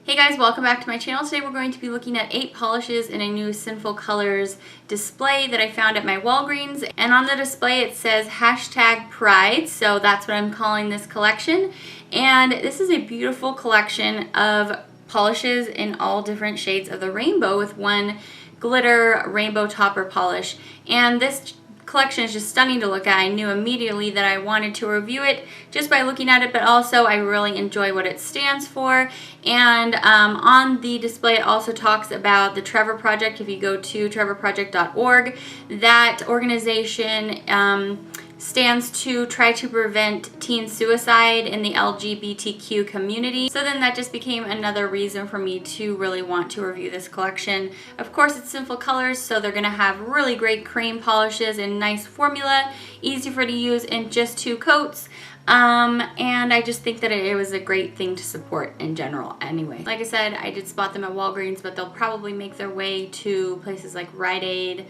Hey guys, welcome back to my channel. Today we're going to be looking at 8 polishes in a new Sinful Colors display that I found at my Walgreens. And on the display it says #Pride, so that's what I'm calling this collection. And this is a beautiful collection of polishes in all different shades of the rainbow with one glitter rainbow topper polish. And this collection is just stunning to look at. I knew immediately that I wanted to review it just by looking at it, but also I really enjoy what it stands for. And on the display it also talks about the Trevor Project. If you go to trevorproject.org, that organization stands to try to prevent teen suicide in the LGBTQ community. So then that just became another reason for me to really want to review this collection. Of course, it's Sinful Colors, so they're gonna have really great cream polishes and nice formula, easy for to use in just 2 coats. And I just think that it was a great thing to support in general anyway. Like I said, I did spot them at Walgreens, but they'll probably make their way to places like Rite Aid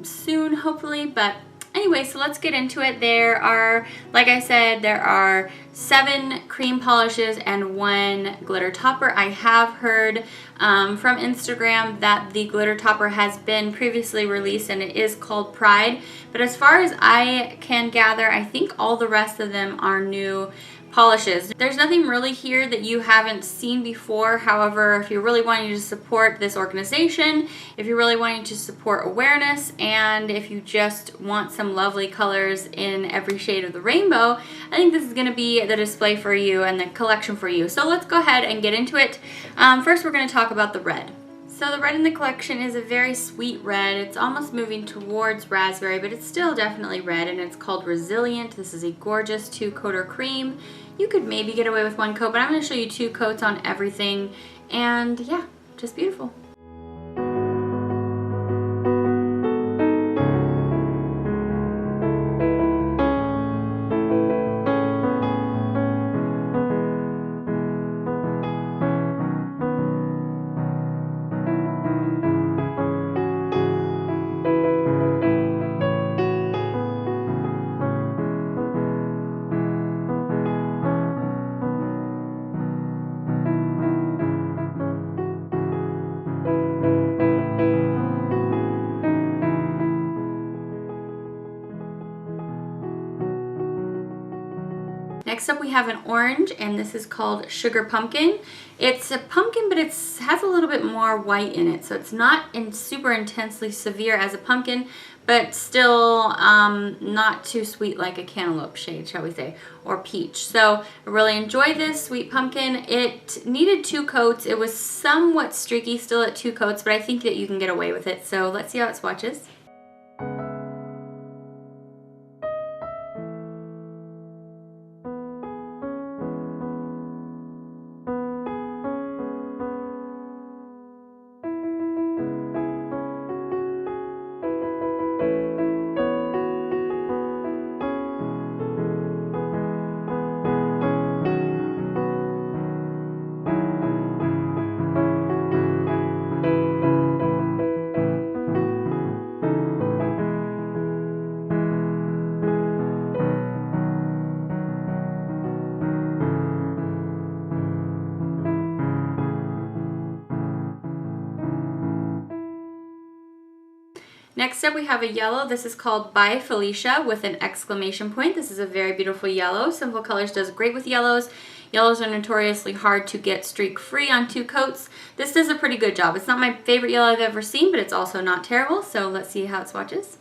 soon, hopefully. But anyway, so let's get into it. There are, like I said, there are 7 cream polishes and 1 glitter topper. I have heard from Instagram that the glitter topper has been previously released and it is called Pride. But as far as I can gather, I think all the rest of them are new polishes. There's nothing really here that you haven't seen before. However, if you're really wanting to support this organization, if you're really wanting to support awareness, and if you just want some lovely colors in every shade of the rainbow, I think this is going to be the display for you and the collection for you. So let's go ahead and get into it. First, we're going to talk about the red. So the red in the collection is a very sweet red. It's almost moving towards raspberry, but it's still definitely red, and it's called Resilient. This is a gorgeous 2-coater cream. You could maybe get away with 1 coat, but I'm going to show you 2 coats on everything. And yeah, just beautiful. Next up we have an orange, and this is called Sugar Pumpkin. It's a pumpkin, but it has a little bit more white in it, so it's not super intensely severe as a pumpkin, but still not too sweet like a cantaloupe shade, shall we say, or peach. So I really enjoy this sweet pumpkin. It needed 2 coats. It was somewhat streaky still at 2 coats, but I think that you can get away with it. So let's see how it swatches. Next up we have a yellow. This is called By Felicia with an exclamation point. This is a very beautiful yellow. Sinful Colors does great with yellows. Yellows are notoriously hard to get streak free on 2 coats. This does a pretty good job. It's not my favorite yellow I've ever seen, but it's also not terrible. So let's see how it swatches.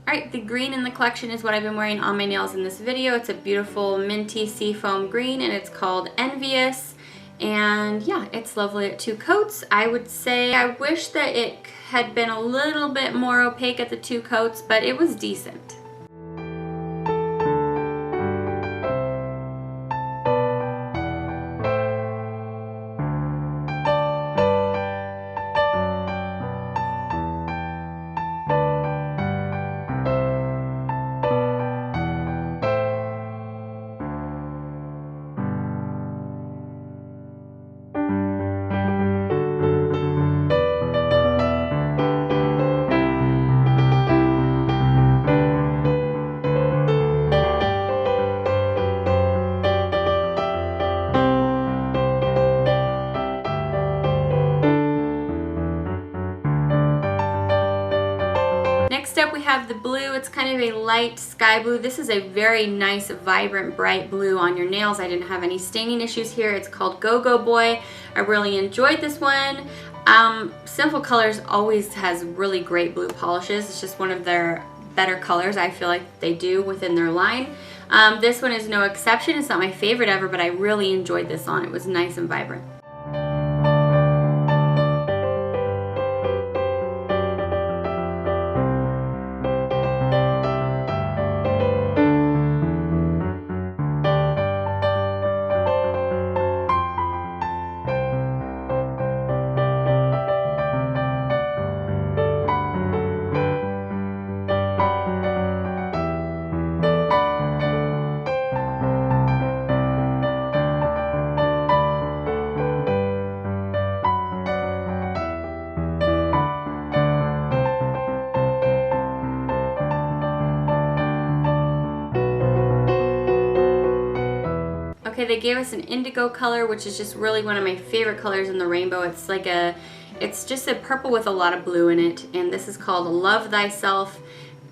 Alright, the green in the collection is what I've been wearing on my nails in this video. It's a beautiful minty seafoam green, and it's called Envious. And yeah, it's lovely at 2 coats. I would say I wish that it had been a little bit more opaque at the 2 coats, but it was decent. Next up we have the blue. It's kind of a light sky blue. This is a very nice, vibrant, bright blue on your nails. I didn't have any staining issues here. It's called Gogo Boy. I really enjoyed this one. Sinful Colors always has really great blue polishes. It's just one of their better colors I feel like they do within their line. This one is no exception. It's not my favorite ever, but I really enjoyed this on. It was nice and vibrant. Okay, they gave us an indigo color, which is just really one of my favorite colors in the rainbow. It's just a purple with a lot of blue in it, and this is called Love Thyself.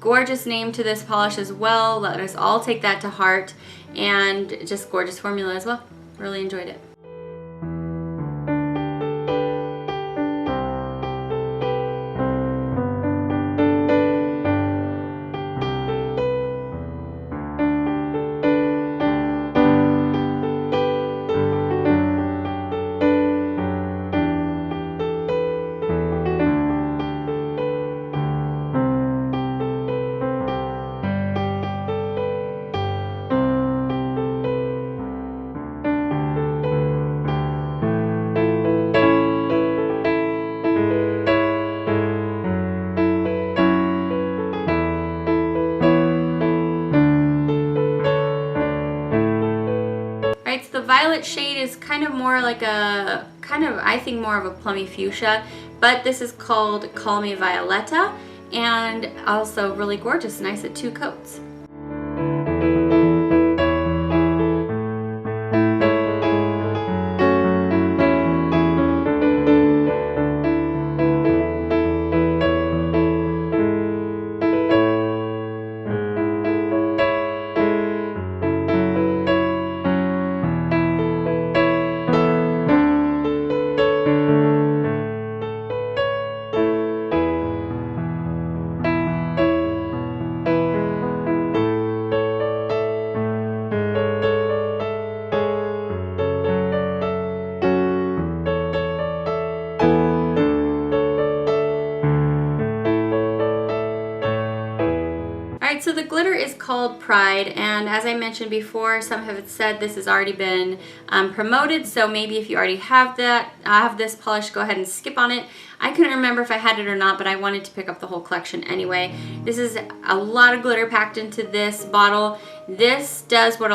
Gorgeous name to this polish as well. Let us all take that to heart, and just gorgeous formula as well. Really enjoyed it. Right, so the violet shade is kind of more like I think more of a plummy fuchsia, but this is called Me Violetta, and also really gorgeous, nice at 2 coats. Alright, so the glitter is called Pride, and as I mentioned before, some have said this has already been promoted, so maybe if you already have this polish, go ahead and skip on it. I couldn't remember if I had it or not, but I wanted to pick up the whole collection anyway. This is a lot of glitter packed into this bottle. This does what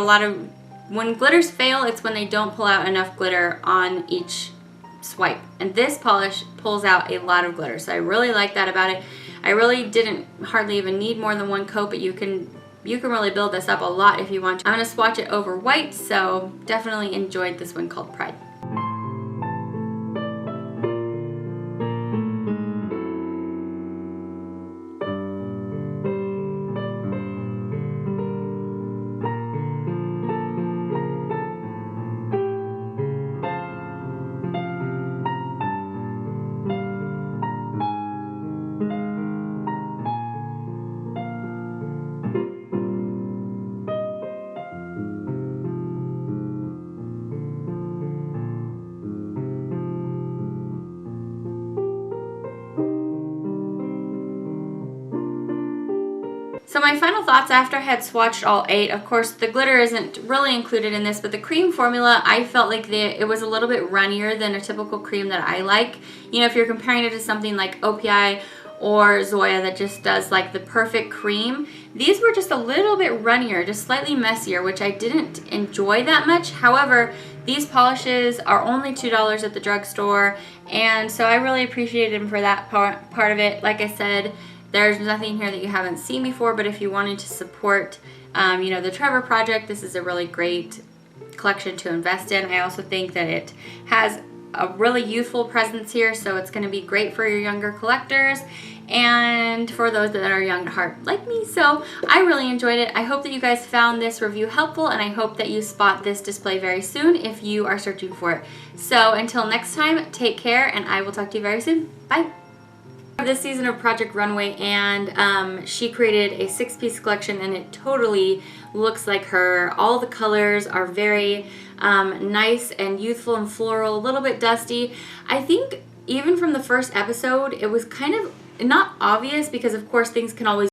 when glitters fail, it's when they don't pull out enough glitter on each swipe, and this polish pulls out a lot of glitter, so I really like that about it. I really didn't hardly even need more than 1 coat, but you can really build this up a lot if you want to. I'm going to swatch it over white, so definitely enjoyed this one called Pride. So my final thoughts after I had swatched all 8, of course the glitter isn't really included in this, but the cream formula, I felt like it was a little bit runnier than a typical cream that I like. You know, if you're comparing it to something like OPI or Zoya that just does like the perfect cream, these were just a little bit runnier, just slightly messier, which I didn't enjoy that much. However, these polishes are only $2 at the drugstore, and so I really appreciated them for that part of it. Like I said, there's nothing here that you haven't seen before, but if you wanted to support, you know, the Trevor Project, this is a really great collection to invest in. I also think that it has a really youthful presence here, so it's going to be great for your younger collectors and for those that are young at heart like me. So I really enjoyed it. I hope that you guys found this review helpful, and I hope that you spot this display very soon if you are searching for it. So until next time, take care, and I will talk to you very soon. Bye. This season of Project Runway, and she created a 6-piece collection, and it totally looks like her. All the colors are very nice and youthful and floral, a little bit dusty. I think even from the first episode, it was kind of not obvious because of course things can always